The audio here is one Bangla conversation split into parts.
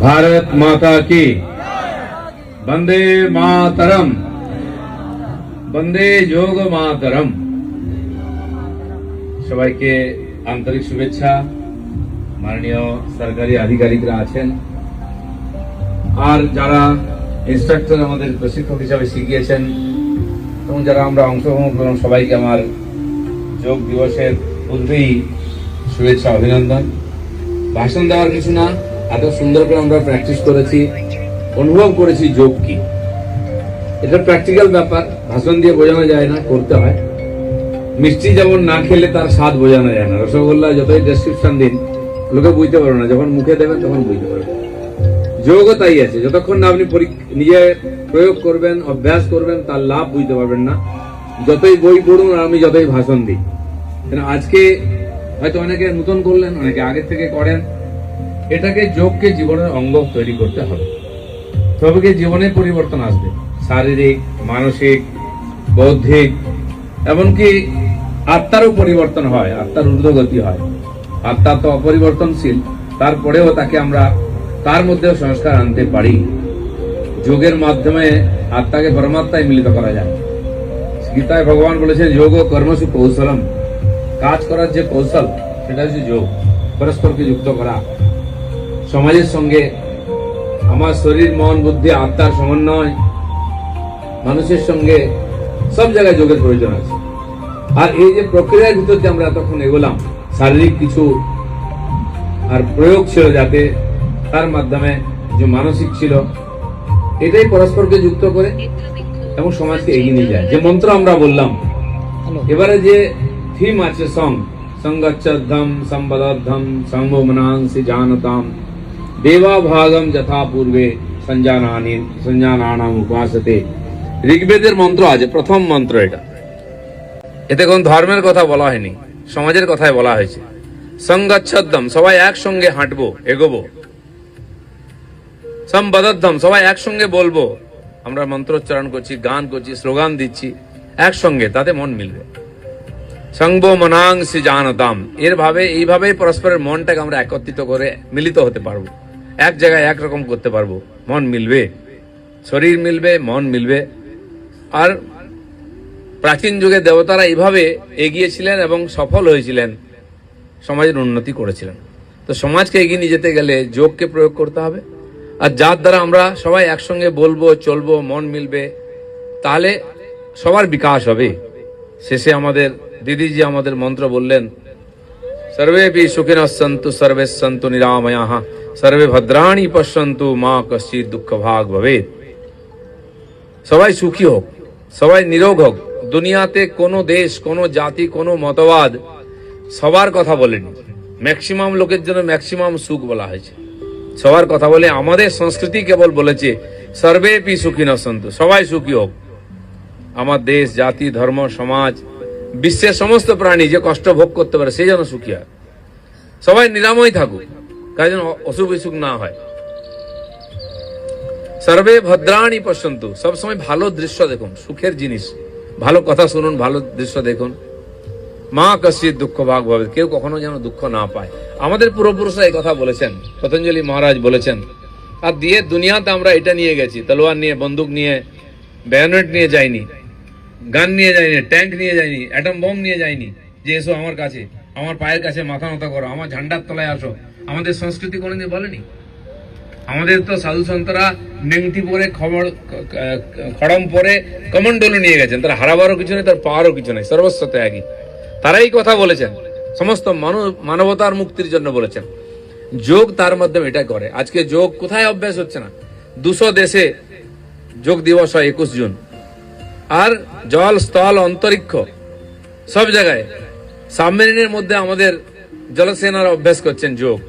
भारत माता की वंदे मातरम, वंदे যোগ মাতরম। সবাইকে আন্তরিক শুভেচ্ছা। মাননীয় সরকারি আধিকারিকরা আছেন আর যারা ইনস্ট্রাক্টর আমাদের প্রশিক্ষক হিসাবে শিখিয়েছেন এবং যারা আমরা অংশগ্রহণ করলাম, সবাইকে আমার যোগ দিবসের পূর্বেই শুভেচ্ছা, অভিনন্দন। ভাষণ দেওয়ার কিছু না, এত সুন্দর করে আমরা প্র্যাকটিস করেছি, অনুভব করেছি যোগ কি। এটা প্র্যাকটিক্যাল ব্যাপার, ভাষণ দিয়ে বোঝানো যায় না, করতে হয়। মিষ্টি যেমন না খেলে তার স্বাদ বোঝানো যায় না, রসগোল্লা যতই ডেসক্রিপশন দিন লোকে বুঝতে পারবে না, যখন মুখে দেবেন তখন বুঝতে পারবে। যোগও তাই আছে, যতক্ষণ না আপনি নিজে প্রয়োগ করবেন, অভ্যাস করবেন, তার লাভ বুঝতে পারবেন না, যতই বই পড়ুন আর আমি যতই ভাষণ দিই। আজকে হয়তো অনেকে নতুন করলেন, অনেকে আগে থেকে করেন। এটাকে যোগকে জীবনের অঙ্গ তৈরি করতে হবে, তবে কি জীবনে পরিবর্তন আসবে, শারীরিক, মানসিক, বৌদ্ধিক, এমনকি আত্মারও পরিবর্তন হয়, আত্মার ঊর্ধ্বগতি হয়। আত্মা তো অপরিবর্তনশীল, তারপরেও তাকে আমরা তার মধ্যেও সংস্কার আনতে পারি। যোগের মাধ্যমে আত্মাকে পরমাত্মায় মিলিত করা যায়। গীতায় ভগবান বলেছেন যোগ ও কর্মসু কৌশলম, কাজ করার যে কৌশল সেটা হচ্ছে যোগ। পরস্পরকে যুক্ত করা, সমাজের সঙ্গে আমার শরীর, মন, বুদ্ধি, আত্মার সমন্বয়, মানুষের সঙ্গে সব জায়গায় যোগের প্রয়োজন আছে। আর এই যে প্রক্রিয়ার ভিতর যে আমরা এতক্ষণ এগোলাম, শারীরিক কিছু আর প্রয়োগ ছিল যাতে, তার মাধ্যমে যে মানসিক ছিল, এটাই পরস্পরকে যুক্ত করে এবং সমাজকে এগিয়ে নিয়ে যায়। যে মন্ত্র আমরা বললাম, এবারে যে থিম আছে সংগচ্ছদ্ধম সম্বদ্ধম সংভোমনাংসি জানতাম দেবা ভাগম যথা পূর্বে সঞ্জানানাম উপাসতে। ঋগ্বেদের মন্ত্র আছে, প্রথম মন্ত্র এটা। এতে কোন ধর্মের কথা বলা হয়নি, সমাজের কথাই বলা হয়েছে। সংগচ্ছদ্ধম, সবাই একসঙ্গে হাঁটবো, এগোবো। সম্বদ্ধম, সবাই একসঙ্গে বলবো। আমরা মন্ত্রোচ্চারণ করছি, গান করছি, স্লোগান দিচ্ছি একসঙ্গে, তাতে মন মিলবে। সংভো মনাংসি জানতাম, এইভাবে পরস্পরের মনটাকে আমরা একত্রিত করে মিলিত হতে পারবো, এক জায়গায় একরকম করতে পারবো, মন মিলবে, শরীর মিলবে, মন মিলবে। আর প্রাচীন যুগে দেবতারা এইভাবে এগিয়েছিলেন এবং সফল হয়েছিলেন, সমাজের উন্নতি করেছিলেন। তো সমাজকে এগিয়ে নিয়ে যেতে গেলে যোগকে প্রয়োগ করতে হবে। আর যার দ্বারা আমরা সবাই একসঙ্গে বলবো, চলবো, মন মিলবে, তাহলে সবার বিকাশ হবে। শেষে আমাদের দিদিজি আমাদের মন্ত্র বললেন, সর্বেপি সুখিনঃ সন্তু সর্বে সন্তু নিরাময়াঃ সর্বে ভদ্রাণি পশ্যন্তু মা কশ্চিৎ দুঃখ ভাগ ভবেৎ। সবাই সুখী হোক, সবাই নিরোগ হোক। দুনিয়াতে কোনো দেশ, কোনো জাতি, কোনো মতবাদ সবার কথা বলেনি। ম্যাক্সিমাম লোকের জন্য ম্যাক্সিমাম সুখ বলা হয়েছে, সবার কথা বলে। আমাদের সংস্কৃতি কেবল বলেছে সর্বেপি সুখিনঃ সন্তু, সবাই সুখী হোক। আমার দেশ, জাতি, ধর্ম, সমাজ, বিশ্বের সমস্ত প্রাণী যে কষ্ট ভোগ করতে পারে সেই যেন সুখী হয়। সবাই নিরাময় থাকুক, কারণ যেন অসুখ বিসুখ না হয়। সর্বে ভদ্রাণি পশ্যন্তু, সবসময় ভালো দৃশ্য দেখুন, সুখের জিনিস, ভালো কথা শুনুন, ভালো দৃশ্য দেখুন। মা কশ্চিৎ দুঃখ ভাগ ভবেৎ, কেউ কখনো যেন দুঃখ না পায়। আমাদের পূর্বপুরুষরা এই কথা বলেছেন, পতঞ্জলি মহারাজ বলেছেন। আর দিয়ে দুনিয়াতে আমরা এটা নিয়ে গেছি, তলোয়ার নিয়ে, বন্দুক নিয়ে, ব্যায়োনেট নিয়ে যাইনি, গান নিয়ে যায়নি, ট্যাঙ্ক নিয়ে যায়নি, অ্যাটম বোম নিয়ে যায়নি যে এসো আমার কাছে, আমার পায়ের কাছে মাথা নত করো, আমার ঝান্ডার তলায় আসো। আমাদের সংস্কৃতি কোনোদিন বলেনি। আমাদের তো সাধু সন্তরা নেংটি পরে, খড়ম পরে, কমন্ডলু নিয়ে গেছেন। তারা হারাবারও কিছু নেই, তার পাওয়ারও কিছু নেই, সর্বস্ব ত্যাগী। তারাই কথা বলেছেন, সমস্ত মানবতার মুক্তির জন্য বলেছেন। যোগ তার মাধ্যমে এটা করে। আজকে যোগ কোথায় অভ্যাস হচ্ছে না? 200 দেশে যোগ দিবস হয় 21 জুন। আর জল, স্থল, অন্তরিক্ষ সব জায়গায়, সাবমেরিনের মধ্যে আমাদের জলসেনারা অভ্যাস করছেন যোগ।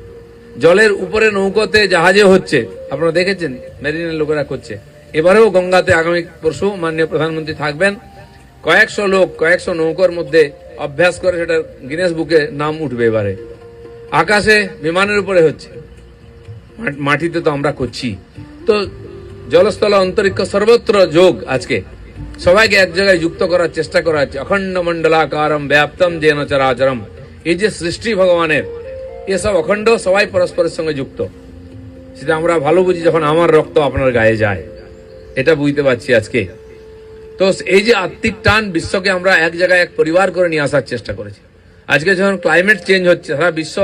জলের উপরে নৌকোতে, জাহাজে হচ্ছে, আপনারা দেখেছেন, মেরিনের লোকেরা করছে। এবারেও গঙ্গাতে আগামী পরশু মাননীয় প্রধানমন্ত্রী থাকবেন। কয়েকশো লোক, কয়েকশো নৌকোর মধ্যে অভ্যাস করে, সেটা গিনেস বুকে নাম উঠবে। এবারে আকাশে, বিমানের উপরে হচ্ছে, মাটিতে তো আমরা করছি। তো জলস্থল, অন্তরিক্ষ, সর্বত্র যোগ। আজকে সবাইকে এক জায়গায় যুক্ত করার চেষ্টা করা হচ্ছে। অখণ্ড মন্ডলাকারম ব্যাপ্তম যেন চরাচরম, এই যে সৃষ্টি ভগবানের, এসব অখণ্ড, সবাই পরস্পরের সঙ্গে যুক্ত। সেটা আমরা ভালো বুঝি যখন আমার রক্ত আপনার গায়ে যায়, এটা বুঝতে পারছি আজকে। তো এই যে আত্মিক টান, বিশ্বকে আমরা এক জায়গায় এক পরিবার করে নিয়ে আসার চেষ্টা করেছি। আজকে যখন ক্লাইমেট চেঞ্জ হচ্ছে, সারা বিশ্ব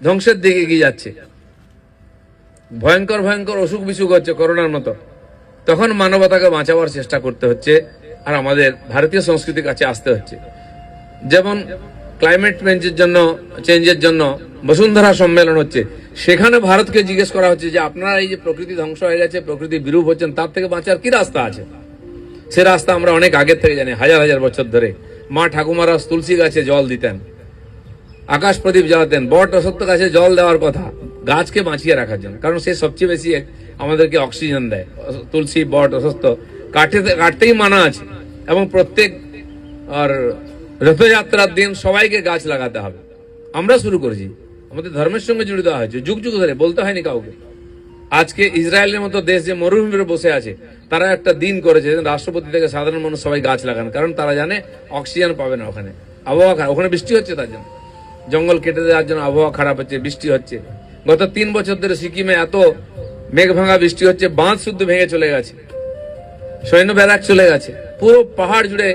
ধ্বংসের দিকে এগিয়ে যাচ্ছে, ভয়ঙ্কর ভয়ঙ্কর অসুখ বিসুখ হচ্ছে করোনার মতো, তখন মানবতাকে বাঁচাবার চেষ্টা করতে হচ্ছে আর আমাদের ভারতীয় সংস্কৃতির কাছে আসতে হচ্ছে। যেমন ক্লাইমেট চেঞ্জের জন্য বসুন্ধরা সম্মেলন হচ্ছে, সেখানে ভারতকে জিজ্ঞেস করা হচ্ছে যে আপনারা এই যে প্রকৃতি ধ্বংস হয়ে গেছে, প্রকৃতি বিরূপ হচ্ছেন, তার থেকে বাঁচার কি রাস্তা আছে? সে রাস্তা আমরা অনেক আগের থেকে জানি, হাজার হাজার বছর ধরে মা ঠাকুমারা তুলসী গাছে জল দিতেন, আকাশ প্রদীপ জ্বালাতেন, বট অসত্য গাছে জল দেওয়ার কথা গাছকে বাঁচিয়ে রাখার জন্য, কারণ সে সবচেয়ে বেশি আমাদেরকে অক্সিজেন দেয়। তুলসী, বট, অসত্য কাটতেই মানা আছে, এবং প্রত্যেক আর রথযাত্রার দিন সবাইকে গাছ লাগাতে হবে। আমরা শুরু করেছি, আমাদের ধর্মের সঙ্গে জুড়ে দেওয়া হয়েছে, যুগ যুগ ধরে, বলতে হয়নি কাউকে। আজকে ইসরায়েলের মতো দেশ যে মরুভূমিতে বসে আছে, তারা একটা দিন করেছে রাষ্ট্রপতি থেকে সাধারণ মানুষ সবাই গাছ লাগান, কারণ তারা জানে অক্সিজেন পাবে না ওখানে, আবহাওয়া খারাপ, ওখানে বৃষ্টি হচ্ছে তার জন্য, জঙ্গল কেটে দেওয়ার জন্য আবহাওয়া খারাপ হচ্ছে, বৃষ্টি হচ্ছে। গত 3 বছর ধরে সিকিমে এত মেঘ ভাঙা বৃষ্টি হচ্ছে, বাঁধ শুদ্ধ ভেঙে চলে গেছে, সৈন্য ব্যারাক চলে গেছে, পুরো পাহাড় জুড়ে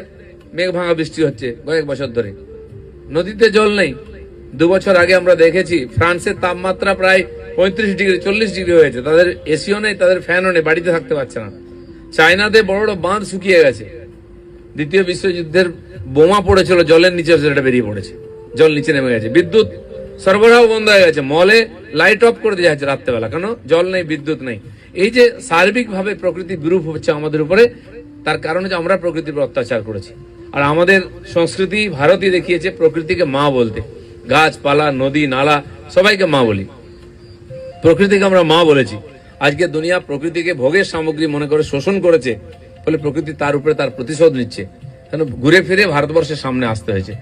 মেঘ ভাঙা বৃষ্টি হচ্ছে কয়েক বছর ধরে। নদীতে জল নেই। 2 বছর আগে আমরা দেখেছি ফ্রান্সের তাপমাত্রা প্রায় 35 ডিগ্রি 40 ডিগ্রি হয়েছে, তাদের এসিও নেই, তাদের ফ্যানও নেই, বাড়িতে থাকতে পারছে না। চায়নাতে বড় বড় বাঁধ শুকিয়ে গেছে, দ্বিতীয় বিশ্বযুদ্ধের বোমা পড়েছিল, জলের নিচে সেটা বেরিয়ে পড়েছে, জল নিচে নেমে গেছে। বিদ্যুৎ সরবরাহ বন্ধ হয়ে গেছে, মলে লাইট অফ করে দেওয়া হচ্ছে রাত্রেবেলা, কেন? জল নেই, বিদ্যুৎ নেই। এই যে সার্বিকভাবে প্রকৃতি বিরূপ হচ্ছে আমাদের উপরে, তার কারণ হচ্ছে আমরা প্রকৃতির উপর অত্যাচার করেছি। আর আমাদের সংস্কৃতি, ভারতই দেখিয়েছে প্রকৃতিকে মা বলতে, গাছপালা, নদী, নালা সবাইকে মা বলি, প্রকৃতিকে আমরা মা বলেছি। আজকে দুনিয়া প্রকৃতিকে ভোগের সামগ্রী মনে করে শোষণ করেছে, ফলে প্রকৃতি তার উপরে তার প্রতিশোধ নিচ্ছে, কেন? ঘুরে ফিরে ভারতবর্ষের সামনে আসতে হয়েছে।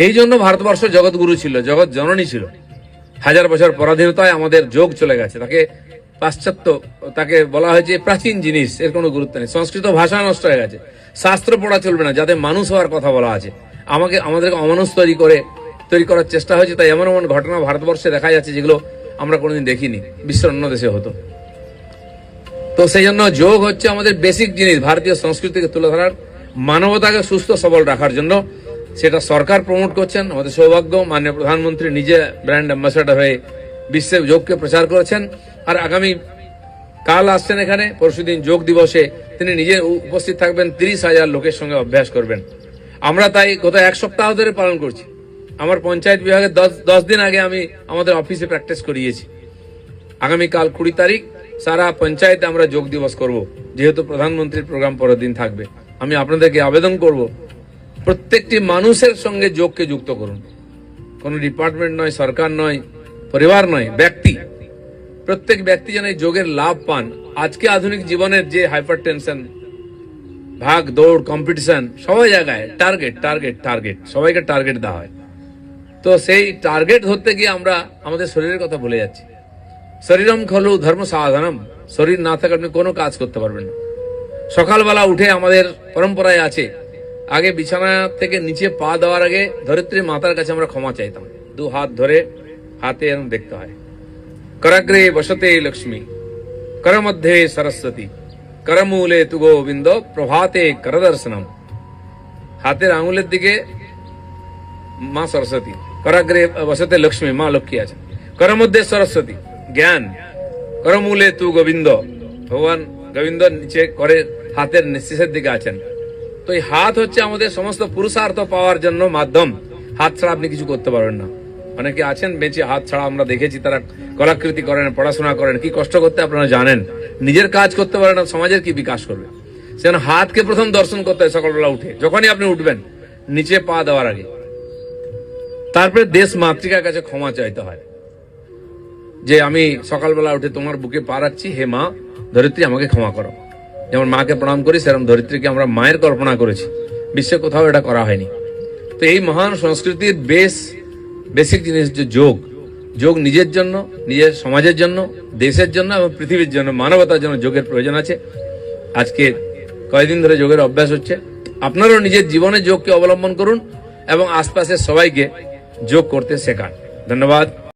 এই জন্য ভারতবর্ষ জগৎগুরু ছিল, জগৎ জননী ছিল। 1000 বছর পরাধীনতায় আমাদের যোগ চলে গেছে, তাকে পাশ্চাত্য, তাকে বলা হয়েছে প্রাচীন জিনিস, এর কোনো গুরুত্ব নেই। সংস্কৃত ভাষা নষ্ট হয়ে গেছে, শাস্ত্র পড়া চলবে না, যাতে মানুষ হওয়ার কথা বলা আছে। আমাদেরকে অমানুষ তৈরি করার চেষ্টা হয়েছে। তাই এমন এমন ঘটনা ভারতবর্ষে দেখা যাচ্ছে যেগুলো আমরা কোনোদিন দেখিনি, বিশ্বের অন্য দেশে হতো। তো সেই জন্য যোগ হচ্ছে আমাদের বেসিক জিনিস, ভারতীয় সংস্কৃতিকে তুলে ধরার, মানবতাকে সুস্থ সবল রাখার জন্য। সেটা সরকার প্রমোট করছেন, আমাদের সৌভাগ্য মাননীয় প্রধানমন্ত্রী নিজে ব্র্যান্ড অ্যাম্বাসেডর হয়ে বিশ্বে যোগকে প্রচার করেছেন। আর আগামী কাল আসছেন এখানে, পরশুদিন যোগ দিবসে তিনি নিজে উপস্থিত থাকবেন, 30,000 লোকের সঙ্গে অভ্যাস করবেন। আমরা তাই গত 1 সপ্তাহ ধরে পালন করছি। আমার পঞ্চায়েত বিভাগের 10 দিন আগে আমি আমাদের অফিসে প্র্যাকটিস করিয়েছি। আগামীকাল 20 তারিখ সারা পঞ্চায়েতে আমরা যোগ দিবস করব, যেহেতু প্রধানমন্ত্রীর প্রোগ্রাম পরের দিন থাকবে। আমি আপনাদেরকে আবেদন করব, প্রত্যেকটি মানুষের সঙ্গে যোগকে যুক্ত করুন। কোন ডিপার্টমেন্ট নয়, সরকার নয়, পরিবার নয়, ব্যক্তি, প্রত্যেক ব্যক্তি যেন এই যোগের লাভ পান। আজকে আধুনিক জীবনের যে হাইপার টেনশন, ভাগ দৌড়, কম্পিটিশন, সবাই জায়গায় টার্গেট টার্গেট টার্গেট, সবাইকে টার্গেট দেওয়া হয়। তো সেই টার্গেট ধরতে গিয়ে আমরা আমাদের শরীরের কথা ভুলে যাচ্ছি। শরীরম খলু ধর্ম সাধনম, শরীর না থাকলে আপনি কোনো কাজ করতে পারবেন না। সকালবেলা উঠে আমাদের পরম্পরায় আছে, আগে বিছানা থেকে নিচে পা দেওয়ার আগে ধরিত্রী মাতার কাছে আমরা ক্ষমা চাইতাম, 2 হাত ধরে হাতে এরকম দেখতে হয়। कराग्रे वसते लक्ष्मी, कर मध्ये सरस्वती, करमूले तु गोविंद, प्रभाते करदर्शनम। हाथेर आंगुलेर दिके माँ सरस्वती, कराग्रे वसते लक्ष्मी, माँ लक्ष्मी आছেন, कर मध्ये सरस्वती ज्ञान, करमूले तु गोविंद, भगवान गोविंद নিচে করে হাতের শেষের দিকে আছেন। তো এই হাত হচ্ছে আমাদের সমস্ত পুরুষার্থ পাওয়ার জন্য মাধ্যম। হাত ছাড়া আপনি কিছু করতে পারবেন না। অনেকে আছেন বেঁচে হাত ছাড়া, আমরা দেখেছি তারা কলাকৃতি করেন, পড়াশোনা করেন, কি কষ্ট করতে আপনারা জানেন। নিজের কাজ করতে পারেন না, সমাজের কি বিকাশ করবে? সেজন্য হাতকে প্রথম দর্শন করতে হয় সকালবেলা উঠে, যখনই আপনি উঠবেন নিচে পা দেওয়ার আগে। তারপরে দেশ মাতৃকার কাছে ক্ষমা চাইতে হয়, যে আমি সকালবেলা উঠে তোমার বুকে পা রাখছি, হে মা ধরিত্রী আমাকে ক্ষমা করো। যেমন মাকে প্রণাম করি, সেরকম ধরিত্রীকে আমরা মায়ের কল্পনা করেছি, বিশ্বে কোথাও এটা করা হয়নি। তো এই মহান সংস্কৃতির বেসিক জিনিস যে যোগ, যোগ নিজের জন্য, নিজের সমাজের জন্য, দেশের জন্য এবং পৃথিবীর জন্য, মানবতার জন্য যোগের প্রয়োজন আছে। আজকে কয়েকদিন ধরে যোগের অভ্যাস হচ্ছে। আপনারাও নিজের জীবনে যোগকে অবলম্বন করুন এবং আশপাশের সবাইকে যোগ করতে শেখান। ধন্যবাদ।